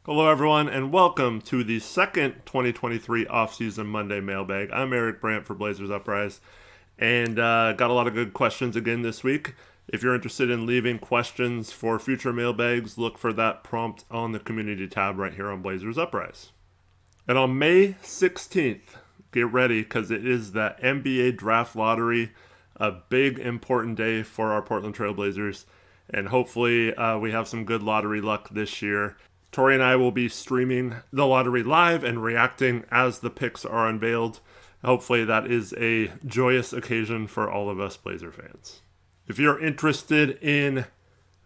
Hello, everyone, and welcome to the second 2023 offseason Monday Mailbag. I'm Eric Brandt for Blazers Uprise, and got a lot of good questions again this week. If you're interested in leaving questions for future mailbags, look for that prompt on the community tab right here on Blazers Uprise. And on May 16th, get ready because it is the NBA Draft Lottery, a big important day for our Portland Trail Blazers, and hopefully we have some good lottery luck this year. Tori and I will be streaming the lottery live and reacting as the picks are unveiled. Hopefully that is a joyous occasion for all of us Blazer fans. If you're interested in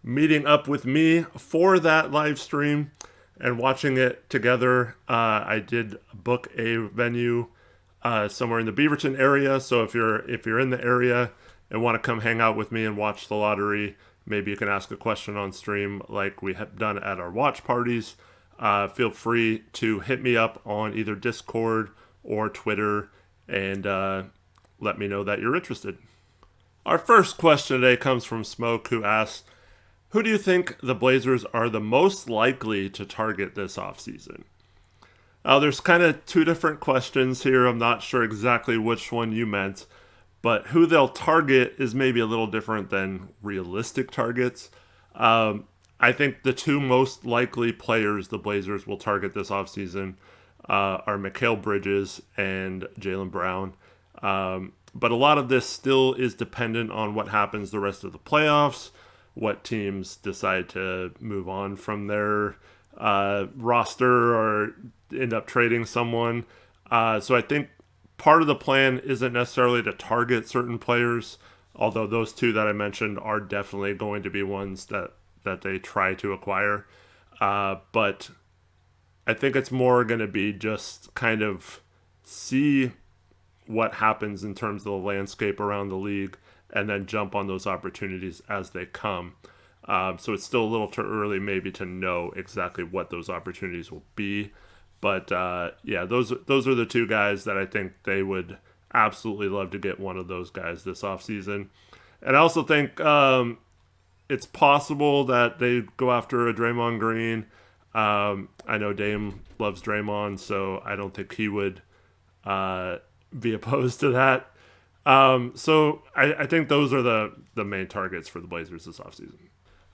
meeting up with me for that live stream and watching it together, I did book a venue somewhere in the Beaverton area. So if you're in the area and want to come hang out with me and watch the lottery, maybe you can ask a question on stream like we have done at our watch parties. Feel free to hit me up on either Discord or Twitter and let me know that you're interested. Our first question today comes from Smoke, who asks, who do you think the Blazers are the most likely to target this offseason? There's kind of two different questions here. I'm not sure exactly which one you meant. But who they'll target is maybe a little different than realistic targets. I think the two most likely players the Blazers will target this offseason are Mikal Bridges and Jaylen Brown. But a lot of this still is dependent on what happens the rest of the playoffs, what teams decide to move on from their roster or end up trading someone. So I think part of the plan isn't necessarily to target certain players, although those two that I mentioned are definitely going to be ones that they try to acquire. But I think it's more going to be just kind of see what happens in terms of the landscape around the league and then jump on those opportunities as they come. So it's still a little too early maybe to know exactly what those opportunities will be. But those are the two guys that I think they would absolutely love to get one of those guys this offseason. And I also think it's possible that they go after a Draymond Green. I know Dame loves Draymond, so I don't think he would be opposed to that. So I think those are the main targets for the Blazers this offseason.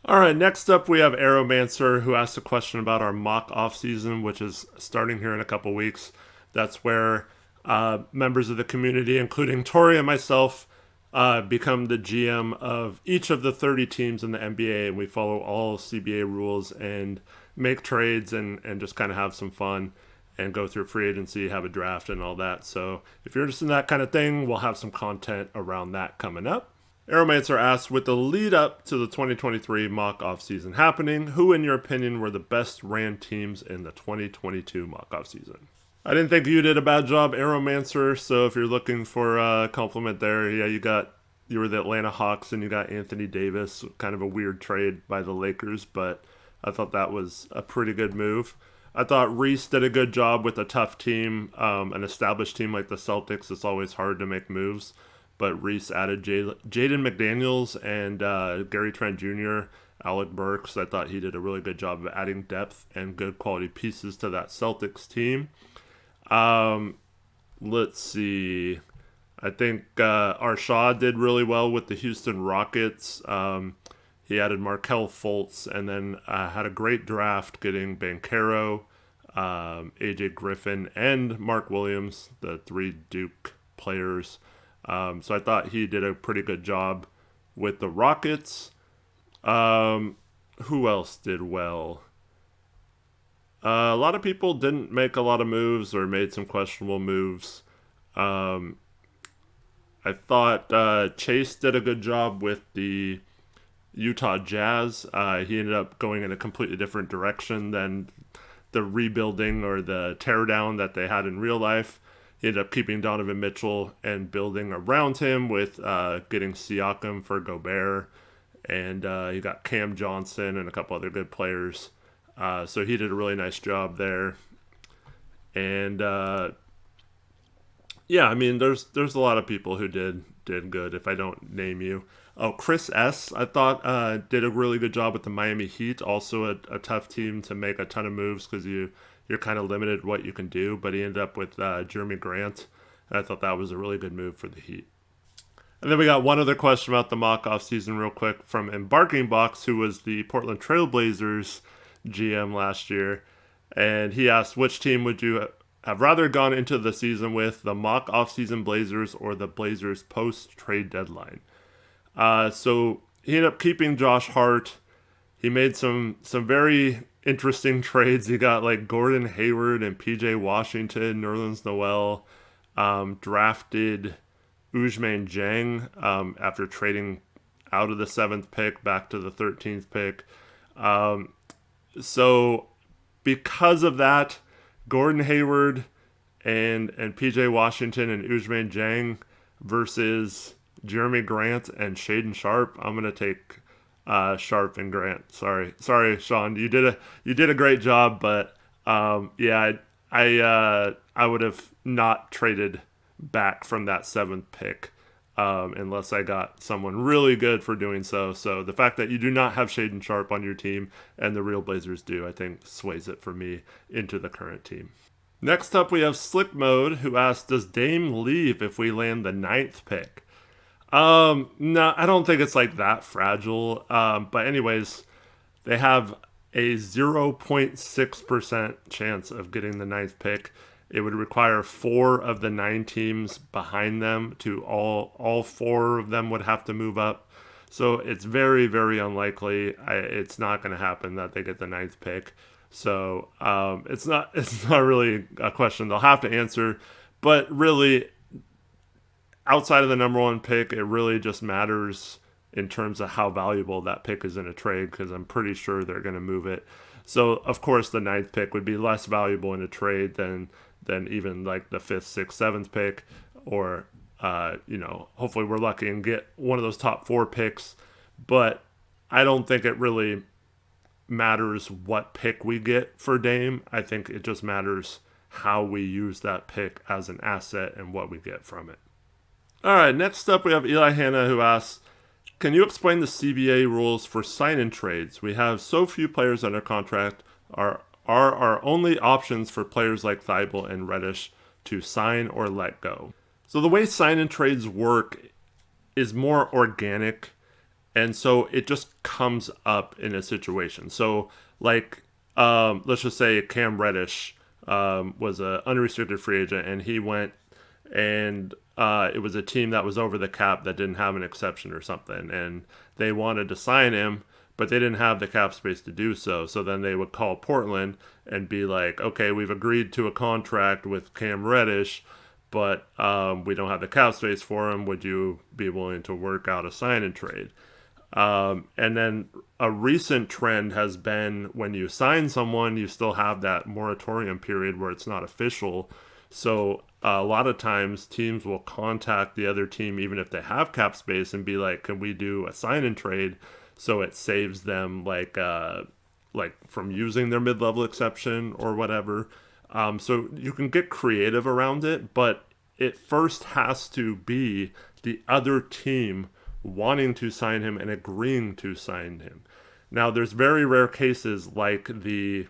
All right, next up we have Aeromancer, who asked a question about our mock offseason, which is starting here in a couple weeks. That's where members of the community, including Tori and myself, become the GM of each of the 30 teams in the NBA, and we follow all CBA rules and make trades and just kind of have some fun and go through free agency, have a draft and all that. So if you're interested in that kind of thing, we'll have some content around that coming up. Aeromancer asks, with the lead up to the 2023 mock offseason happening, who in your opinion were the best ran teams in the 2022 mock offseason? I didn't think you did a bad job, Aeromancer, so if you're looking for a compliment there, yeah, you were the Atlanta Hawks and you got Anthony Davis, kind of a weird trade by the Lakers, but I thought that was a pretty good move. I thought Reese did a good job with a tough team, an established team like the Celtics. It's always hard to make moves. But Reese added Jaden McDaniels and Gary Trent Jr., Alec Burks. I thought he did a really good job of adding depth and good quality pieces to that Celtics team. Let's see. I think Arshad did really well with the Houston Rockets. He added Markelle Fultz and then had a great draft getting Banchero, AJ Griffin, and Mark Williams, the three Duke players. So I thought he did a pretty good job with the Rockets. Who else did well? A lot of people didn't make a lot of moves or made some questionable moves. I thought Chase did a good job with the Utah Jazz. He ended up going in a completely different direction than the rebuilding or the teardown that they had in real life. He ended up keeping Donovan Mitchell and building around him with getting Siakam for Gobert. And he got Cam Johnson and a couple other good players. So he did a really nice job there. And yeah, I mean, there's a lot of people who did good if I don't name you. Oh, Chris S. I thought did a really good job with the Miami Heat. Also a tough team to make a ton of moves because you're kind of limited what you can do. But he ended up with Jeremy Grant. And I thought that was a really good move for the Heat. And then we got one other question about the mock off season real quick from Embarking Box, who was the Portland Trailblazers GM last year. And he asked, which team would you have rather gone into the season with, the mock off season Blazers or the Blazers post trade deadline? So he ended up keeping Josh Hart. He made some very interesting trades. He got like Gordon Hayward and PJ Washington, Nerlens Noel, drafted Ousmane Dieng after trading out of the 7th pick back to the 13th pick. So because of that, Gordon Hayward and PJ Washington and Ousmane Dieng versus Jeremy Grant and Shaden Sharp, I'm gonna take Sharp and Grant. Sorry, Sean. You did a great job, but yeah, I would have not traded back from that 7th pick unless I got someone really good for doing so. So the fact that you do not have Shaden Sharp on your team and the real Blazers do, I think sways it for me into the current team. Next up, we have Slick Mode, who asked, does Dame leave if we land the 9th pick? No, I don't think it's like that fragile. But anyways, they have a 0.6% chance of getting the 9th pick. It would require 4 of the 9 teams behind them to all 4 of them would have to move up. So it's very, very unlikely. It's not going to happen that they get the 9th pick. So it's not really a question they'll have to answer. But really, outside of the number 1 pick, it really just matters in terms of how valuable that pick is in a trade, because I'm pretty sure they're going to move it. So, of course, the 9th pick would be less valuable in a trade than even like the 5th, 6th, 7th pick, or, hopefully we're lucky and get one of those top 4 picks. But I don't think it really matters what pick we get for Dame. I think it just matters how we use that pick as an asset and what we get from it. All right, next up we have Eli Hanna, who asks, can you explain the CBA rules for sign-in trades? We have so few players under contract. Are our only options for players like Thibault and Reddish to sign or let go? So the way sign-in trades work is more organic, and so it just comes up in a situation. So like, let's just say Cam Reddish was an unrestricted free agent, and he went and it was a team that was over the cap that didn't have an exception or something, and they wanted to sign him, but they didn't have the cap space to do so. So then they would call Portland and be like, okay, we've agreed to a contract with Cam Reddish, but we don't have the cap space for him. Would you be willing to work out a sign and trade? And then a recent trend has been when you sign someone, you still have that moratorium period where it's not official. So a lot of times teams will contact the other team, even if they have cap space, and be like, can we do a sign and trade? So it saves them like from using their mid-level exception or whatever. So you can get creative around it, but it first has to be the other team wanting to sign him and agreeing to sign him. Now, there's very rare cases like the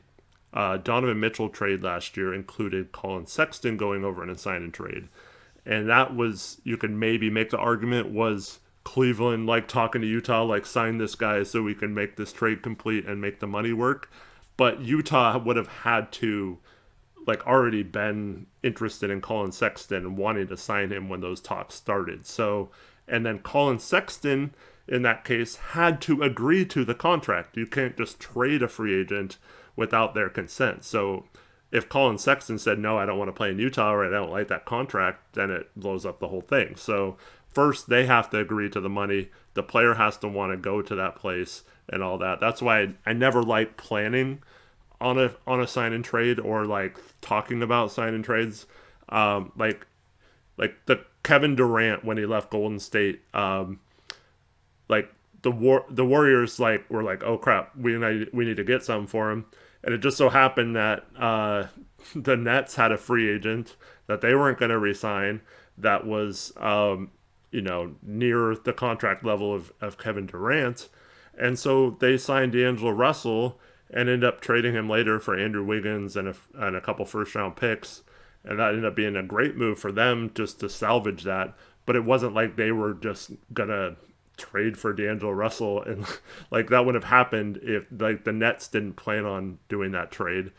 Donovan Mitchell trade last year included Colin Sexton going over in a sign and trade. And that was, you could maybe make the argument, was Cleveland like talking to Utah, like sign this guy so we can make this trade complete and make the money work. But Utah would have had to like already been interested in Colin Sexton and wanting to sign him when those talks started. So, and then Colin Sexton in that case had to agree to the contract. You can't just trade a free agent without their consent. So if Colin Sexton said, no, I don't want to play in Utah, or I don't like that contract, then it blows up the whole thing. So first they have to agree to the money. The player has to want to go to that place and all that. That's why I never like planning on a sign and trade or like talking about sign and trades. Like the Kevin Durant when he left Golden State, like the Warriors were like, oh crap, we need to get something for him. And it just so happened that the Nets had a free agent that they weren't going to re-sign that was near the contract level of Kevin Durant. And so they signed D'Angelo Russell and ended up trading him later for Andrew Wiggins and a couple first round picks. And that ended up being a great move for them just to salvage that. But it wasn't like they were just going to trade for D'Angelo Russell. And like that would have happened if like the Nets didn't plan on doing that trade.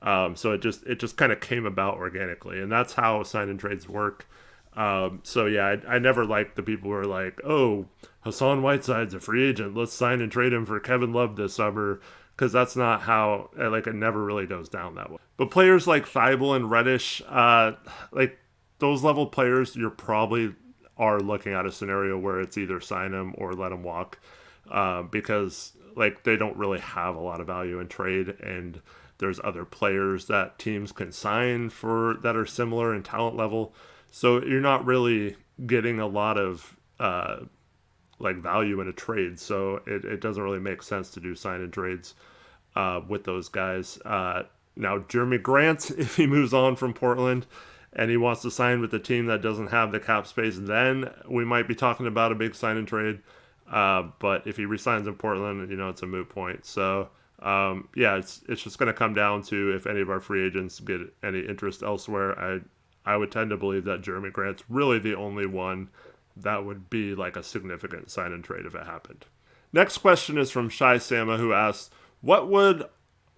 So it just kind of came about organically. And that's how sign and trades work. So yeah, I never liked the people who are like, oh, Hassan Whiteside's a free agent. Let's sign and trade him for Kevin Love this summer. Because that's not how, like, it never really goes down that way. But players like Thibault and Reddish, like, those level players, you're probably are looking at a scenario where it's either sign them or let them walk. Because, like, they don't really have a lot of value in trade. And there's other players that teams can sign for that are similar in talent level. So you're not really getting a lot of like value in a trade. So it doesn't really make sense to do sign and trades with those guys. Now Jeremy Grant, if he moves on from Portland and he wants to sign with a team that doesn't have the cap space, then we might be talking about a big sign and trade. But if he resigns in Portland, it's a moot point. So yeah, it's just going to come down to if any of our free agents get any interest elsewhere. I would tend to believe that Jeremy Grant's really the only one that would be like a significant sign and trade if it happened. Next question is from Shai Sama, who asks, what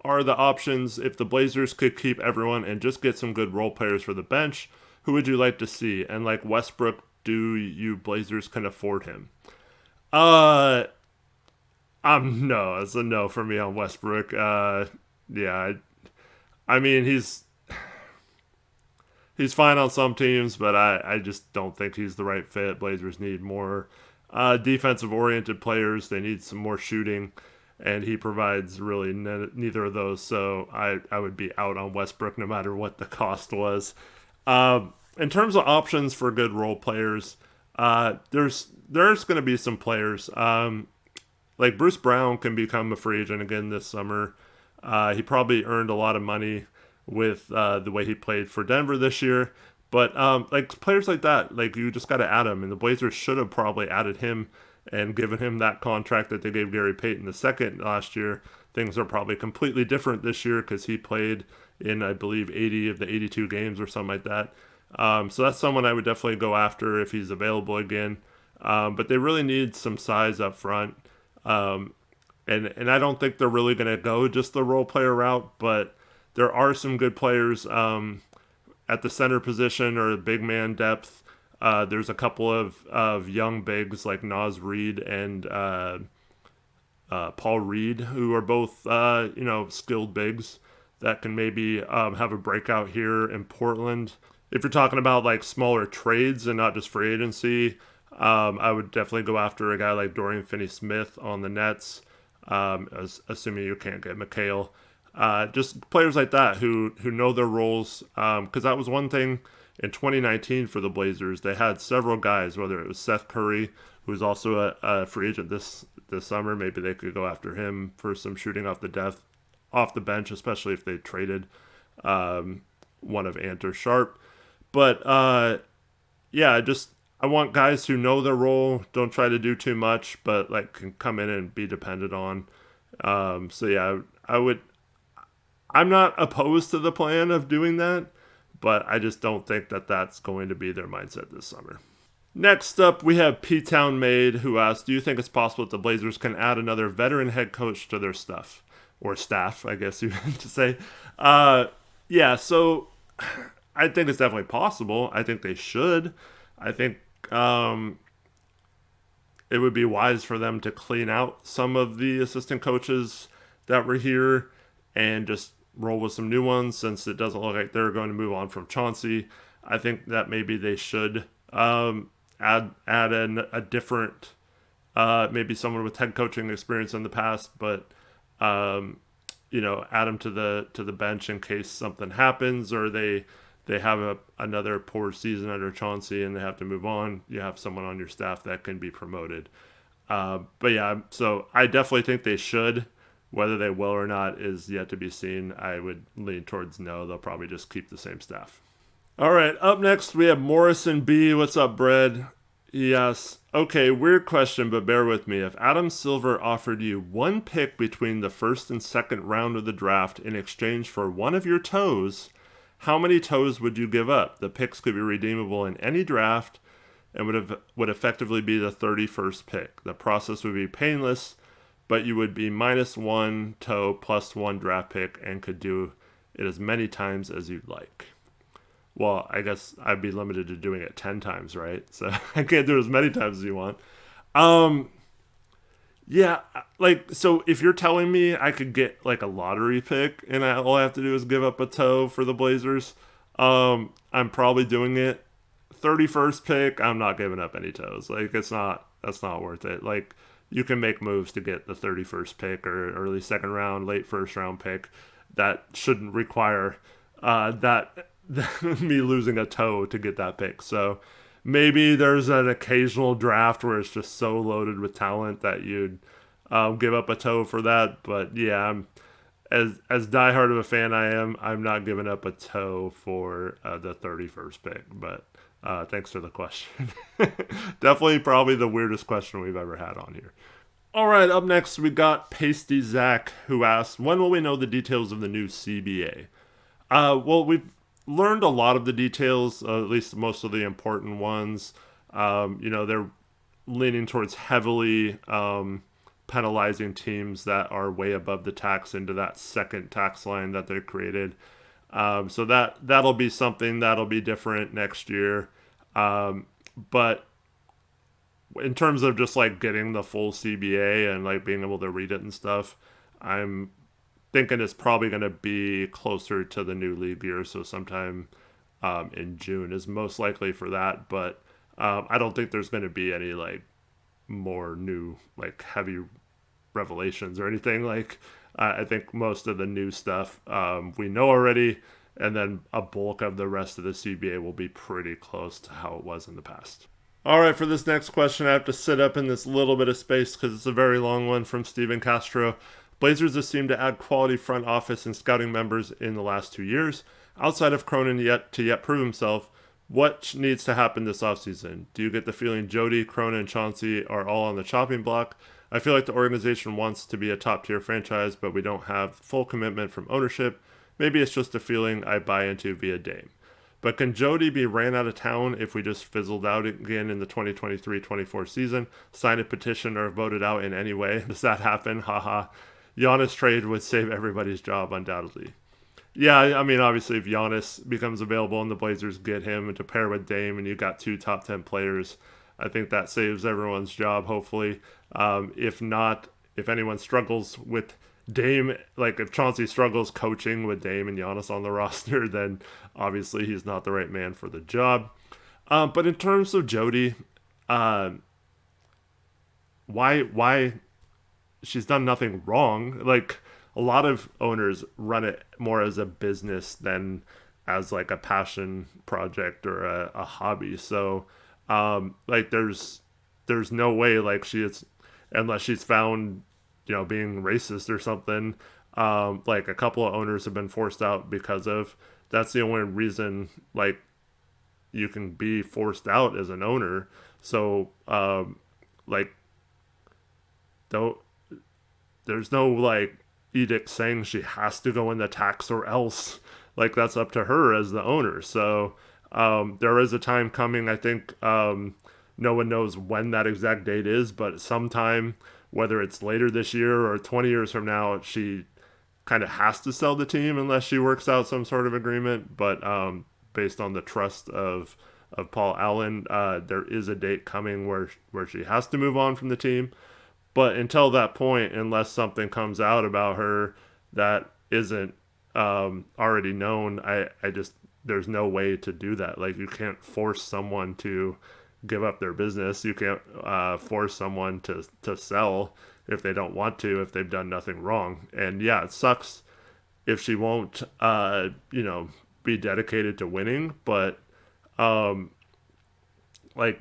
are the options if the Blazers could keep everyone and just get some good role players for the bench? Who would you like to see? And like Westbrook, do you Blazers can afford him? No, it's a no for me on Westbrook. Yeah, I mean he's fine on some teams, but I just don't think he's the right fit. Blazers need more defensive-oriented players. They need some more shooting, and he provides really neither of those. So I would be out on Westbrook no matter what the cost was. In terms of options for good role players, there's going to be some players. Like Bruce Brown can become a free agent again this summer. He probably earned a lot of money with the way he played for Denver this year. But like players like that, like you just got to add him. And the Blazers should have probably added him and given him that contract that they gave Gary Payton II last year. Things are probably completely different this year because he played in, I believe, 80 of the 82 games or something like that. So that's someone I would definitely go after if he's available again. But they really need some size up front. And I don't think they're really going to go just the role player route, but there are some good players at the center position or big man depth. There's a couple of young bigs like Naz Reid and Paul Reed, who are both skilled bigs that can maybe have a breakout here in Portland. If you're talking about like smaller trades and not just free agency, I would definitely go after a guy like Dorian Finney-Smith on the Nets, assuming you can't get McHale. Just players like that who know their roles, because that was one thing in 2019 for the Blazers. They had several guys, whether it was Seth Curry, who was also a free agent this summer. Maybe they could go after him for some shooting off the bench, especially if they traded one of Ant or Sharp. But yeah, I want guys who know their role, don't try to do too much, but like can come in and be depended on. So yeah, I'm not opposed to the plan of doing that, but I just don't think that that's going to be their mindset this summer. Next up, we have P-Town Made, who asks, do you think it's possible that the Blazers can add another veteran head coach to their staff, I guess you meant to say? Yeah, so I think it's definitely possible. I think they should. I think it would be wise for them to clean out some of the assistant coaches that were here and just roll with some new ones, since it doesn't look like they're going to move on from Chauncey. I think that maybe they should add in a different, maybe someone with head coaching experience in the past, but add them to the bench in case something happens or they have another poor season under Chauncey and they have to move on. You have someone on your staff that can be promoted. But yeah, so I definitely think they should. Whether they will or not is yet to be seen. I would lean towards no. They'll probably just keep the same staff. All right, up next we have Morrison B. What's up, Brad? Yes. Okay, weird question, but bear with me. If Adam Silver offered you one pick between the first and second round of the draft in exchange for one of your toes, how many toes would you give up? The picks could be redeemable in any draft and would effectively be the 31st pick. The process would be painless, but you would be minus one toe plus one draft pick and could do it as many times as you'd like. Well, I guess I'd be limited to doing it 10 times, right? So I can't do it as many times as you want. Um, yeah, like, so if you're telling me I could get like a lottery pick and all I have to do is give up a toe for the Blazers, I'm probably doing it. 31st pick, I'm not giving up any toes. Like, that's not worth it. Like, you can make moves to get the 31st pick or early second round, late first round pick. That shouldn't require that me losing a toe to get that pick. So maybe there's an occasional draft where it's just so loaded with talent that you'd give up a toe for that. But yeah, I'm as diehard of a fan I am, I'm not giving up a toe for the 31st pick. But thanks for the question. Definitely, probably the weirdest question we've ever had on here. All right, up next we got Pasty Zach, who asked, "When will we know the details of the new CBA?" Well, we've learned a lot of the details, at least most of the important ones. They're leaning towards heavily penalizing teams that are way above the tax into that second tax line that they created. So that'll be something that'll be different next year. But in terms of just like getting the full CBA and like being able to read it and stuff, I'm thinking it's probably going to be closer to the new league year. So sometime in June is most likely for that. But I don't think there's going to be any like more new like heavy revelations or anything. Like I think most of the new stuff we know already. And then a bulk of the rest of the CBA will be pretty close to how it was in the past. All right, for this next question, I have to sit up in this little bit of space because it's a very long one from Steven Castro. Blazers have seemed to add quality front office and scouting members in the last 2 years. Outside of Cronin yet prove himself, what needs to happen this offseason? Do you get the feeling Jody, Crone, and Chauncey are all on the chopping block? I feel like the organization wants to be a top-tier franchise, but we don't have full commitment from ownership. Maybe it's just a feeling I buy into via Dame. But can Jody be ran out of town if we just fizzled out again in the 2023-24 season, signed a petition, or voted out in any way? Does that happen? Haha. Giannis trade would save everybody's job, undoubtedly. Yeah, I mean, obviously, if Giannis becomes available and the Blazers get him to pair with Dame and you got two top 10 players, I think that saves everyone's job, hopefully. If not, if anyone struggles with Dame, like if Chauncey struggles coaching with Dame and Giannis on the roster, then obviously he's not the right man for the job. But in terms of Jody, why she's done nothing wrong. Like a lot of owners run it more as a business than as like a passion project or a hobby. So like there's no way like she is, unless she's found being racist or something. Like a couple of owners have been forced out because of that's the only reason like you can be forced out as an owner. So like don't there's no like edict saying she has to go in the tax or else. Like that's up to her as the owner. So there is a time coming. I think no one knows when that exact date is, but sometime, whether it's later this year or 20 years from now, she kind of has to sell the team unless she works out some sort of agreement. But based on the trust of Paul Allen, there is a date coming where she has to move on from the team. But until that point, unless something comes out about her that isn't already known, I just there's no way to do that. Like you can't force someone to give up their business. You can't force someone to sell if they don't want to, if they've done nothing wrong. And yeah, it sucks if she won't, be dedicated to winning. But like,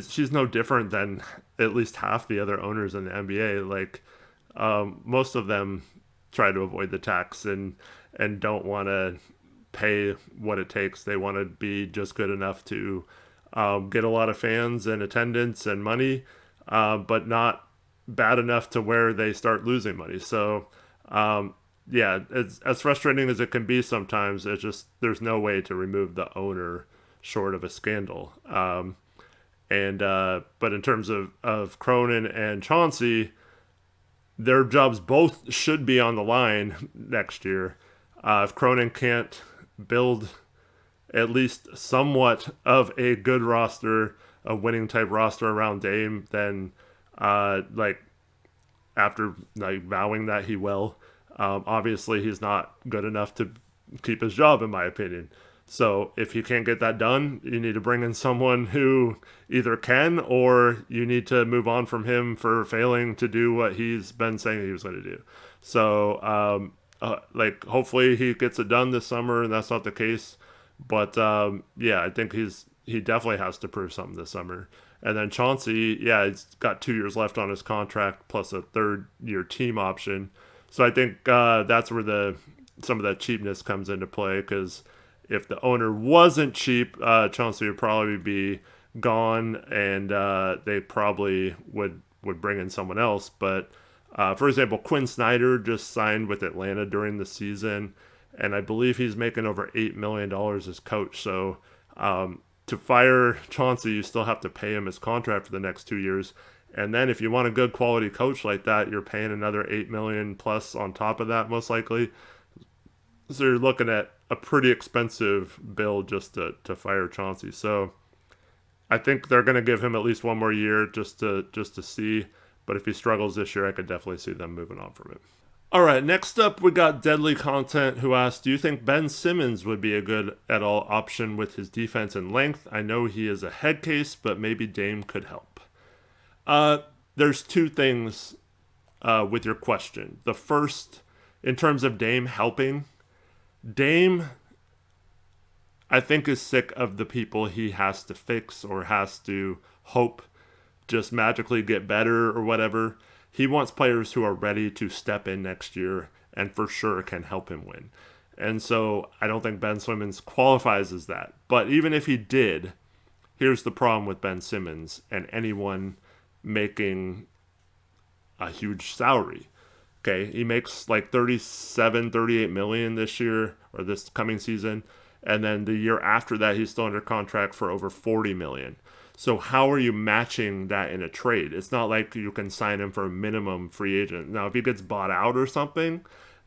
she's no different than at least half the other owners in the NBA. Like, most of them try to avoid the tax and don't want to pay what it takes. They want to be just good enough to get a lot of fans and attendance and money, but not bad enough to where they start losing money. So, yeah, it's as frustrating as it can be sometimes. It's just there's no way to remove the owner short of a scandal. But in terms of Cronin and Chauncey, their jobs both should be on the line next year. If Cronin can't build at least somewhat of a good roster, a winning type roster around Dame, then like after like vowing that he will, obviously he's not good enough to keep his job, in my opinion. So if you can't get that done, you need to bring in someone who either can, or you need to move on from him for failing to do what he's been saying he was going to do. So, like, hopefully he gets it done this summer, and that's not the case. But yeah, I think he definitely has to prove something this summer. And then Chauncey, yeah, he's got 2 years left on his contract plus a third-year team option. So I think that's where some of that cheapness comes into play, because if the owner wasn't cheap, Chauncey would probably be gone, and they probably would bring in someone else. But for example, Quinn Snyder just signed with Atlanta during the season, and I believe he's making over $8 million as coach. So to fire Chauncey, you still have to pay him his contract for the next 2 years. And then if you want a good quality coach like that, you're paying another $8 million plus on top of that, most likely. So you're looking at a pretty expensive bill just to fire Chauncey. So I think they're going to give him at least one more year just to see. But if he struggles this year, I could definitely see them moving on from it. All right, next up we got Deadly Content, who asked, do you think Ben Simmons would be a good at all option with his defense and length? I know he is a head case, but maybe Dame could help. There's two things with your question. The first, in terms of Dame helping, Dame, I think, is sick of the people he has to fix or has to hope just magically get better or whatever. He wants players who are ready to step in next year and for sure can help him win. And so I don't think Ben Simmons qualifies as that. But even if he did, here's the problem with Ben Simmons and anyone making a huge salary. Okay, he makes like 37, 38 million this year or this coming season, and then the year after that he's still under contract for over 40 million. So how are you matching that in a trade? It's not like you can sign him for a minimum free agent. Now, if he gets bought out or something,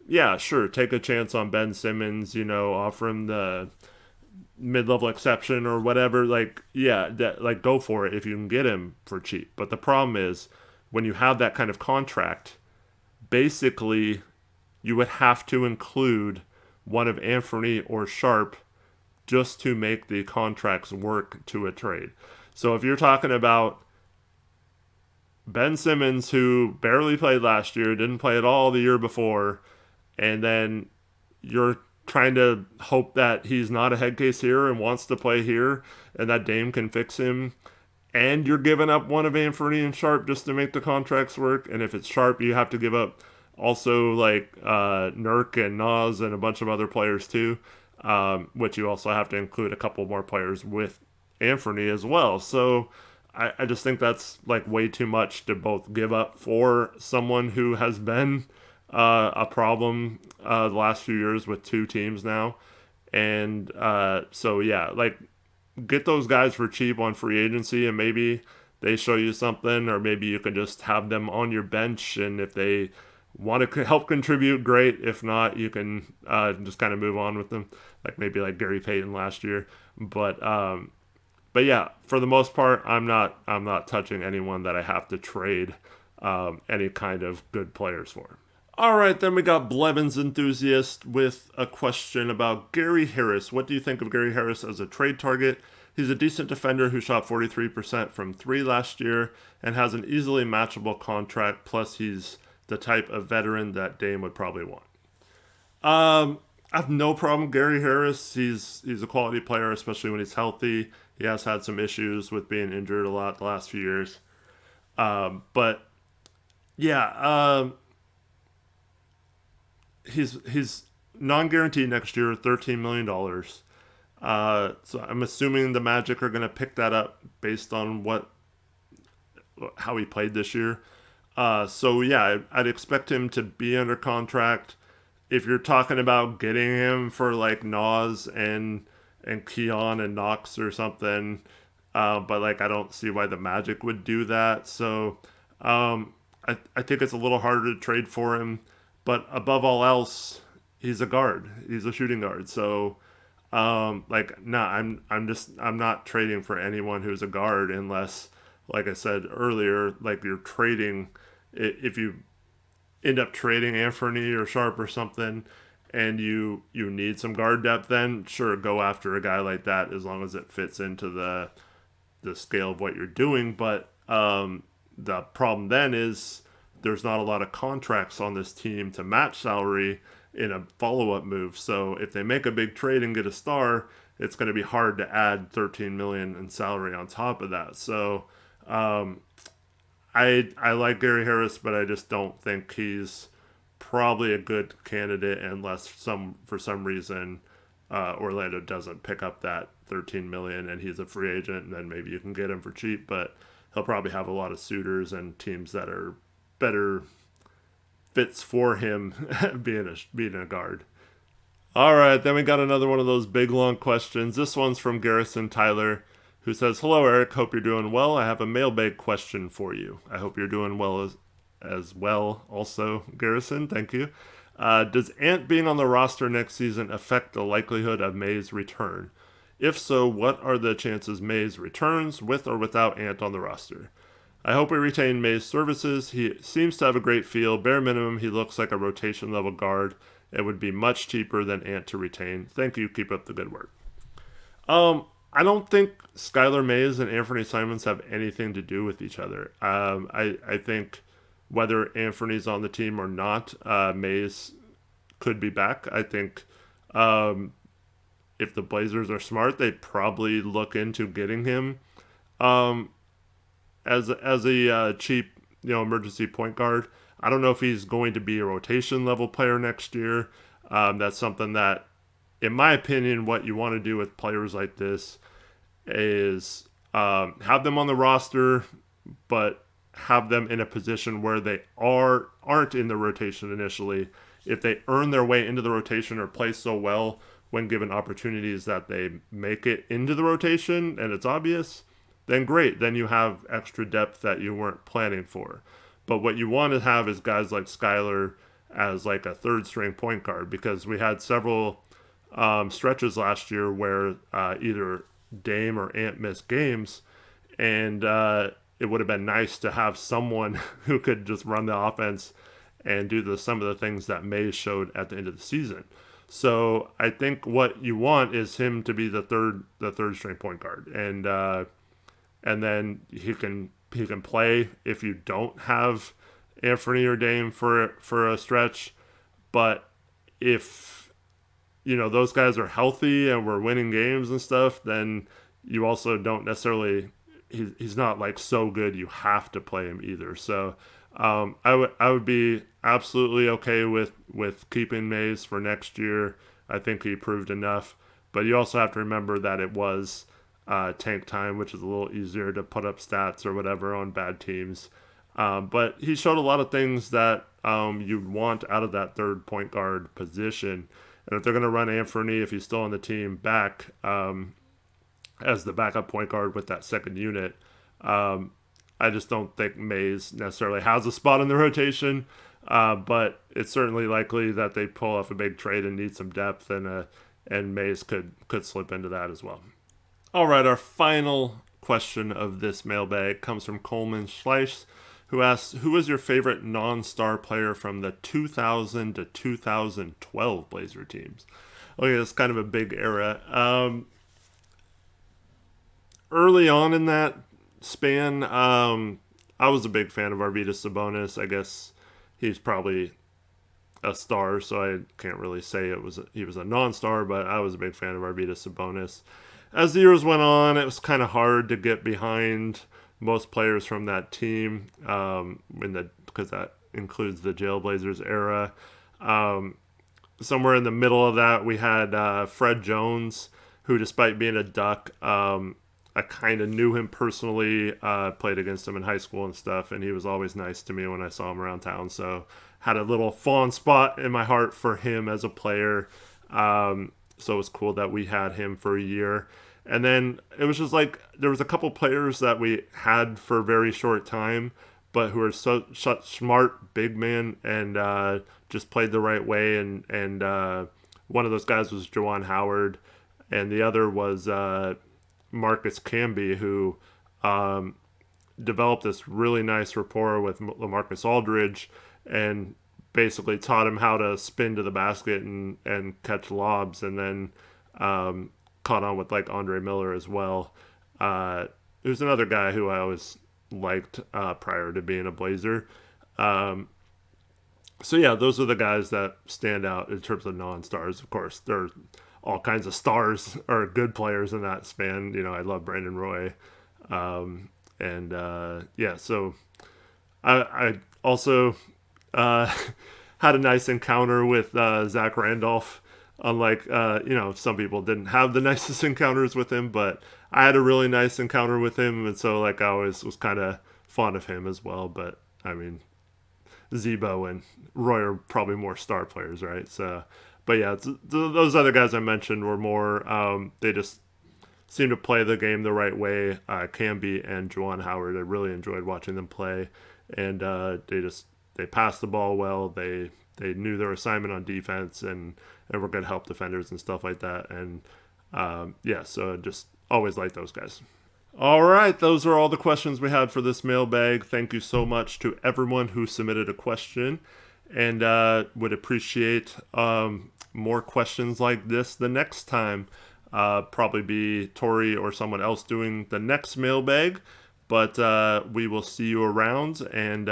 yeah, sure, take a chance on Ben Simmons, offer him the mid-level exception or whatever. Like, yeah, go for it if you can get him for cheap. But the problem is when you have that kind of contract, basically you would have to include one of Anthony or Sharp just to make the contracts work to a trade. So if you're talking about Ben Simmons, who barely played last year, didn't play at all the year before, and then you're trying to hope that he's not a head case here and wants to play here and that Dame can fix him, and you're giving up one of Anthony and Sharp just to make the contracts work, and if it's Sharp, you have to give up also like Nurk and Nas and a bunch of other players too, which you also have to include a couple more players with Anthony as well. So I just think that's like way too much to both give up for someone who has been a problem the last few years with two teams now. And so, yeah, like get those guys for cheap on free agency and maybe they show you something, or maybe you can just have them on your bench. And if they want to help contribute, great. If not, you can just kind of move on with them, like maybe like Gary Payton last year. But yeah, for the most part, I'm not touching anyone that I have to trade any kind of good players for. All right, then we got Blevins Enthusiast with a question about Gary Harris. What do you think of Gary Harris as a trade target? He's a decent defender who shot 43% from three last year and has an easily matchable contract. Plus, he's the type of veteran that Dame would probably want. I have no problem with Gary Harris. He's a quality player, especially when he's healthy. He has had some issues with being injured a lot the last few years. But yeah, he's non-guaranteed next year, $13 million. So I'm assuming the Magic are going to pick that up based on how he played this year. So yeah, I'd expect him to be under contract. If you're talking about getting him for like Nas and Keon and Knox or something, but like I don't see why the Magic would do that. So I think it's a little harder to trade for him. But above all else, he's a guard. He's a shooting guard. So I'm not trading for anyone who's a guard unless, like I said earlier, like you're trading if you end up trading Anthony or Sharp or something, and you need some guard depth, then sure, go after a guy like that as long as it fits into the scale of what you're doing. But the problem then is there's not a lot of contracts on this team to match salary in a follow-up move. So if they make a big trade and get a star, it's going to be hard to add 13 million in salary on top of that. So I like Gary Harris, but I just don't think he's probably a good candidate unless for some reason Orlando doesn't pick up that 13 million and he's a free agent, and then maybe you can get him for cheap. But he'll probably have a lot of suitors and teams that are better fits for him being a guard. All right, then we got another one of those big long questions. This one's from Garrison Tyler, who says, "Hello, Eric. Hope you're doing well. I have a mailbag question for you. I hope you're doing well as well. Also, Garrison, thank you. Does Ant being on the roster next season affect the likelihood of May's return? If so, what are the chances Mays returns with or without Ant on the roster? I hope we retain May's services. He seems to have a great feel. Bare minimum, he looks like a rotation level guard. It would be much cheaper than Ant to retain. Thank you. Keep up the good work." I don't think Skylar Mays and Anthony Simons have anything to do with each other. I think whether Anthony's on the team or not, Mays could be back. I think if the Blazers are smart, they probably look into getting him as a cheap emergency point guard. I don't know if he's going to be a rotation level player next year. That's something that, in my opinion, what you want to do with players like this is have them on the roster, but have them in a position where they aren't in the rotation initially. If they earn their way into the rotation or play so well when given opportunities that they make it into the rotation and it's obvious, then great. Then you have extra depth that you weren't planning for. But what you want to have is guys like Skylar as like a third string point guard, because we had several stretches last year where either Dame or Ant missed games, and it would have been nice to have someone who could just run the offense and do some of the things that Mays showed at the end of the season. So I think what you want is him to be the third string point guard, and then he can play if you don't have Anthony or Dame for a stretch. But if those guys are healthy and we're winning games and stuff, then you also don't necessarily, he's not like so good you have to play him either. So I would be absolutely okay with keeping Mays for next year. I think he proved enough, but you also have to remember that it was tank time, which is a little easier to put up stats or whatever on bad teams. But he showed a lot of things that you'd want out of that third point guard position. And if they're going to run Anthony, if he's still on the team, back as the backup point guard with that second unit, I just don't think Mays necessarily has a spot in the rotation. But it's certainly likely that they pull off a big trade and need some depth, and Mays could slip into that as well. All right, our final question of this mailbag comes from Coleman Slice, who asks, "Who was your favorite non-star player from the 2000 to 2012 Blazer teams?" Okay, that's kind of a big era. Early on in that span, I was a big fan of Arvydas Sabonis. I guess he's probably a star, so I can't really say he was a non-star, but I was a big fan of Arvydas Sabonis. As the years went on, it was kind of hard to get behind most players from that team, because that includes the Jailblazers era. Somewhere in the middle of that, we had Fred Jones who, despite being a Duck, I kind of knew him personally, played against him in high school and stuff, and he was always nice to me when I saw him around town. So had a little fond spot in my heart for him as a player. So it was cool that we had him for a year. And then it was just like there was a couple players that we had for a very short time, but who are such smart big men and just played the right way. And one of those guys was Juwan Howard, and the other was Marcus Camby, who developed this really nice rapport with LaMarcus Aldridge and basically taught him how to spin to the basket and catch lobs, and then caught on with like Andre Miller as well. Who's another guy who I always liked prior to being a Blazer. So yeah, those are the guys that stand out in terms of non-stars. Of course, there are all kinds of stars or good players in that span. You know, I love Brandon Roy. Yeah, so I also had a nice encounter with Zach Randolph. Unlike, some people didn't have the nicest encounters with him, but I had a really nice encounter with him. And so, like, I always was kind of fond of him as well. But, I mean, Zebo and Roy are probably more star players, right? So, but yeah, those other guys I mentioned were more, they just seem to play the game the right way. Camby and Juwan Howard, I really enjoyed watching them play. And they passed the ball well. They knew their assignment on defense and were good help defenders and stuff like that. And so just always like those guys. All right, those are all the questions we had for this mailbag. Thank you so much to everyone who submitted a question, and would appreciate more questions like this the next time. Probably be Tori or someone else doing the next mailbag, but we will see you around, and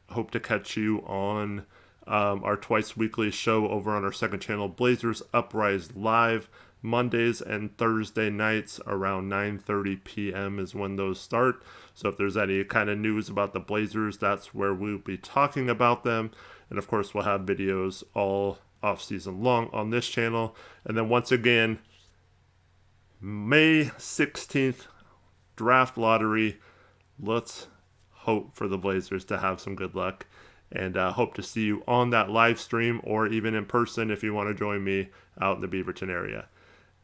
hope to catch you on our twice weekly show over on our second channel, Blazers Uprise Live. Mondays and Thursday nights around 9:30 p.m. is when those start. So if there's any kind of news about the Blazers, that's where we'll be talking about them. And of course, we'll have videos all off season long on this channel. And then once again, May 16th, draft lottery. Let's hope for the Blazers to have some good luck. And hope to see you on that live stream or even in person if you want to join me out in the Beaverton area.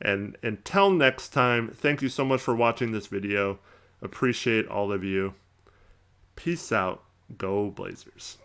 And until next time, thank you so much for watching this video. Appreciate all of you. Peace out. Go Blazers.